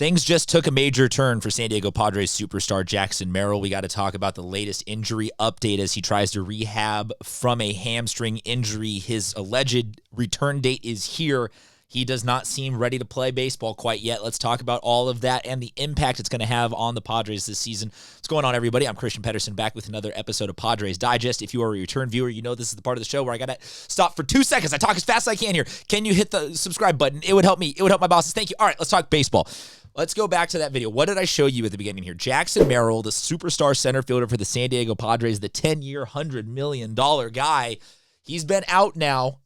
Things just took a major turn for San Diego Padres superstar Jackson Merrill. We got to talk about the latest injury update as he tries to rehab from a hamstring injury. His alleged return date is here. He does not seem ready to play baseball quite yet. Let's talk about all of that and the impact it's going to have on the Padres this season. What's going on, everybody? I'm Christian Pedersen, back with another episode of Padres Digest. If you are a return viewer, you know this is the part of the show where I got to stop for 2 seconds. I talk as fast as I can here. Can you hit the subscribe button? It would help me. It would help my bosses. Thank you. All right, let's talk baseball. Let's go back to that video. What did I show you at the beginning here? Jackson Merrill, the superstar center fielder for the San Diego Padres, the 10-year, $100 million guy. He's been out now.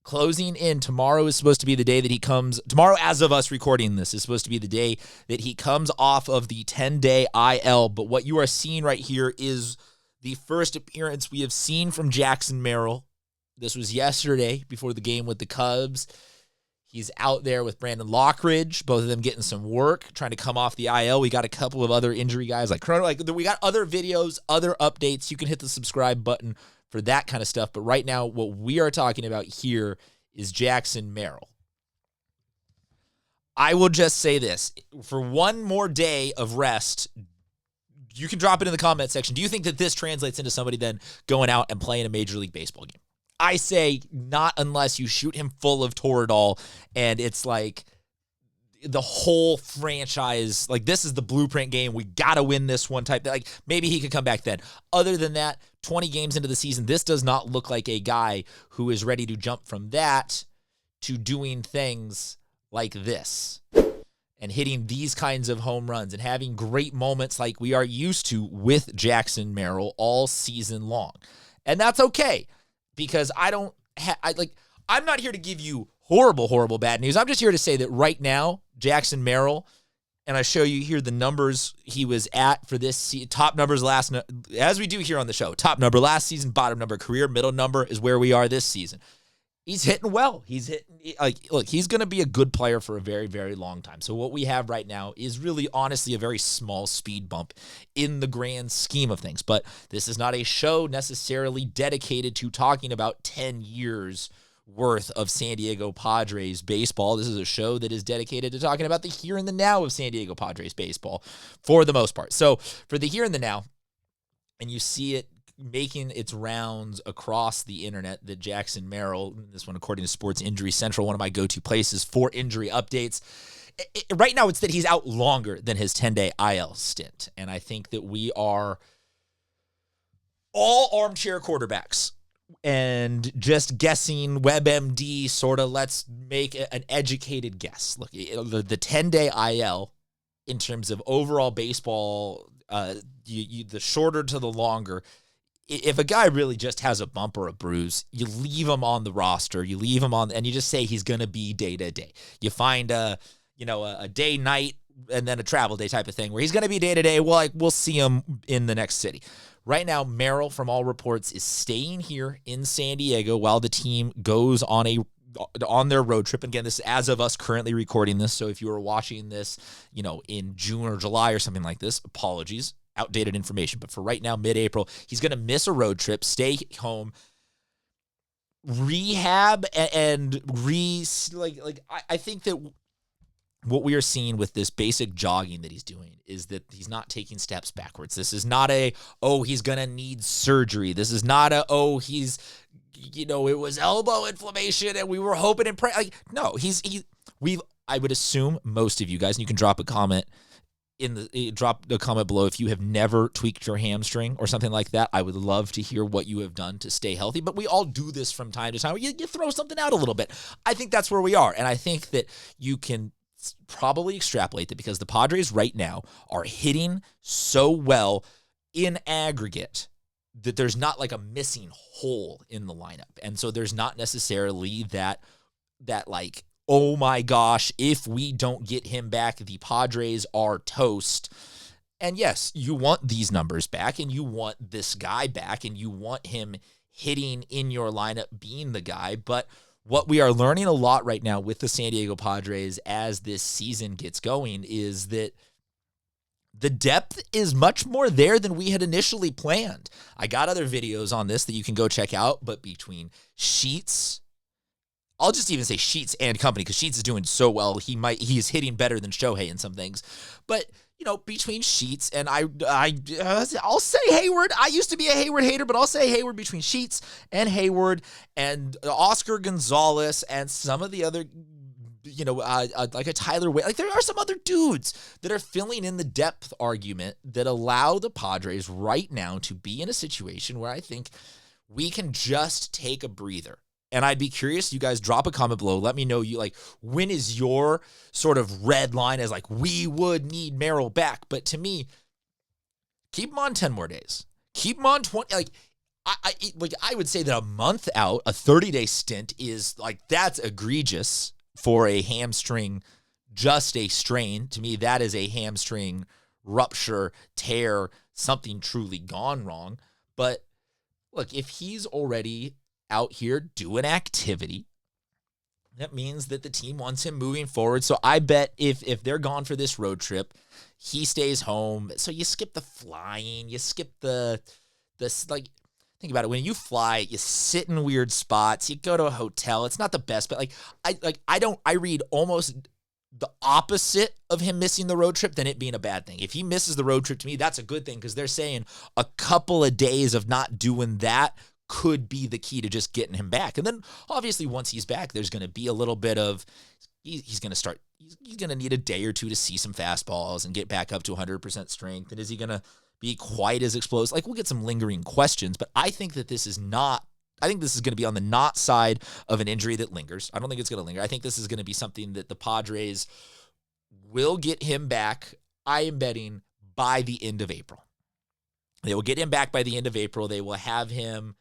Closing in. Tomorrow is supposed to be the day that he comes. Tomorrow, as of us recording this, is supposed to be the day that he comes off of the 10-day IL. But what you are seeing right here is the first appearance we have seen from Jackson Merrill. This was yesterday before the game with the Cubs. He's out there with Brandon Lockridge, both of them getting some work, trying to come off the IL. We got a couple of other injury guys like Chrono. We got other videos, other updates. You can hit the subscribe button for that kind of stuff. But right now, what we are talking about here is Jackson Merrill. I will just say this. For one more day of rest, you can drop it in the comment section. Do you think that this translates into somebody then going out and playing a Major League Baseball game? I say not unless you shoot him full of Toradol and it's like the whole franchise, like this is the blueprint game. We got to win this one type. Like maybe he could come back then. Other than that, 20 games into the season, this does not look like a guy who is ready to jump from that to doing things like this and hitting these kinds of home runs and having great moments like we are used to with Jackson Merrill all season long. And that's okay. Because I'm not here to give you horrible bad news. I'm just here to say that right now, Jackson Merrill, and I show you here the numbers he was at for this top numbers as we do here on the show. Top number last season, bottom number career, middle number is where we are this season. He's hitting well. He's going to be a good player for a very, very long time. So what we have right now is really, honestly, a very small speed bump in the grand scheme of things. But this is not a show necessarily dedicated to talking about 10 years worth of San Diego Padres baseball. This is a show that is dedicated to talking about the here and the now of San Diego Padres baseball for the most part. So for the here and the now, and you see it making its rounds across the internet that Jackson Merrill, this one according to Sports Injury Central, one of my go-to places for injury updates. Right now it's that he's out longer than his 10-day IL stint. And I think that we are all armchair quarterbacks and just guessing WebMD sort of let's make an educated guess. Look, the 10-day IL in terms of overall baseball, the shorter to the longer, if a guy really just has a bump or a bruise, you leave him on the roster, you leave him on, and you just say he's going to be day to day. You find a day, night, and then a travel day type of thing where he's going to be day to day. Well, we'll see him in the next city. Right now, Merrill, from all reports, is staying here in San Diego while the team goes on their road trip. And again, this is as of us currently recording this. So if you were watching this, in June or July or something like this, apologies. Outdated information, but for right now, mid-April, he's going to miss a road trip, stay home, rehab, and I think that what we are seeing with this basic jogging that he's doing is that he's not taking steps backwards. This is not he's going to need surgery. This is not he's, it was elbow inflammation and we were hoping and praying. No, I would assume most of you guys, and you can drop a comment drop a comment below if you have never tweaked your hamstring or something like that. I would love to hear what you have done to stay healthy, but we all do this from time to time. You throw something out a little bit. I think that's where we are, and I think that you can probably extrapolate that because the Padres right now are hitting so well in aggregate that there's not like a missing hole in the lineup, and so there's not necessarily that like, oh my gosh, if we don't get him back, the Padres are toast. And yes, you want these numbers back, and you want this guy back, and you want him hitting in your lineup, being the guy. But what we are learning a lot right now with the San Diego Padres as this season gets going is that the depth is much more there than we had initially planned. I got other videos on this that you can go check out, but between Sheets, I'll just even say Sheets and company because Sheets is doing so well. He is hitting better than Shohei in some things. But, between Sheets and I'll say Hayward. I used to be a Hayward hater, but I'll say Hayward between Sheets and Hayward and Oscar Gonzalez and some of the other, like a Tyler Wade. Like there are some other dudes that are filling in the depth argument that allow the Padres right now to be in a situation where I think we can just take a breather. And I'd be curious, you guys drop a comment below. Let me know when is your sort of red line as we would need Merrill back. But to me, keep him on 10 more days. Keep him on 20. I would say that a month out, a 30-day stint is that's egregious for a hamstring, just a strain. To me, that is a hamstring rupture, tear, something truly gone wrong. But look, if he's already out here doing activity, that means that the team wants him moving forward. So I bet if they're gone for this road trip, he stays home. So you skip the flying, you skip think about it. When you fly, you sit in weird spots, you go to a hotel. It's not the best, but I read almost the opposite of him missing the road trip than it being a bad thing. If he misses the road trip, to me, that's a good thing because they're saying a couple of days of not doing that could be the key to just getting him back. And then obviously once he's back, there's going to be a little bit of, he's going to need a day or two to see some fastballs and get back up to 100% strength. And is he going to be quite as explosive? We'll get some lingering questions, but I think that this is going to be on the not side of an injury that lingers. I don't think it's going to linger. I think this is going to be something that the Padres will get him back. I am betting by the end of April. They will get him back by the end of April. They will have him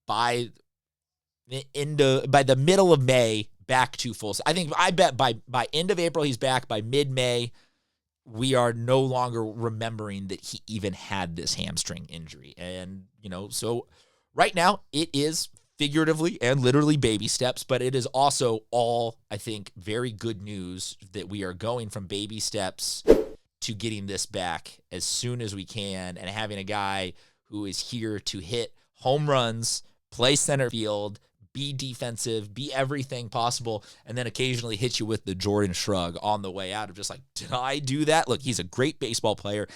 by the middle of May back to full. I bet by end of April he's back. By mid-May, we are no longer remembering that he even had this hamstring injury. And, so right now it is figuratively and literally baby steps, but it is also all, I think, very good news that we are going from baby steps to getting this back as soon as we can and having a guy who is here to hit home runs, play center field, be defensive, be everything possible, and then occasionally hit you with the Jordan shrug on the way out of just did I do that? Look, he's a great baseball player.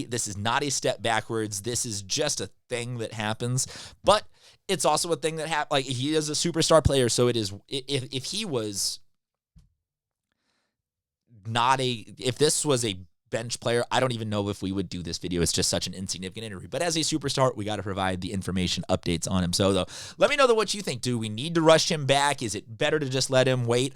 This is not a step backwards. This is just a thing that happens, but it's also a thing that happens. He is a superstar player, so it is. If he was if this was a bench player, I don't even know if we would do this video. It's just such an insignificant interview. But as a superstar, we got to provide the information updates on him. So, though, let me know what you think. Do we need to rush him back? Is it better to just let him wait?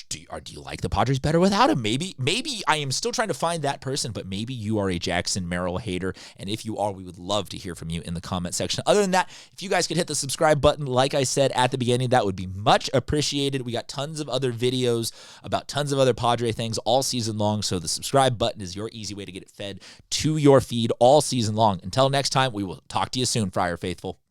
Do you like the Padres better without him? Maybe I am still trying to find that person, but maybe you are a Jackson Merrill hater. And if you are, we would love to hear from you in the comment section. Other than that, if you guys could hit the subscribe button, like I said at the beginning, that would be much appreciated. We got tons of other videos about tons of other Padre things all season long. So the subscribe button is your easy way to get it fed to your feed all season long. Until next time, we will talk to you soon, Friar Faithful.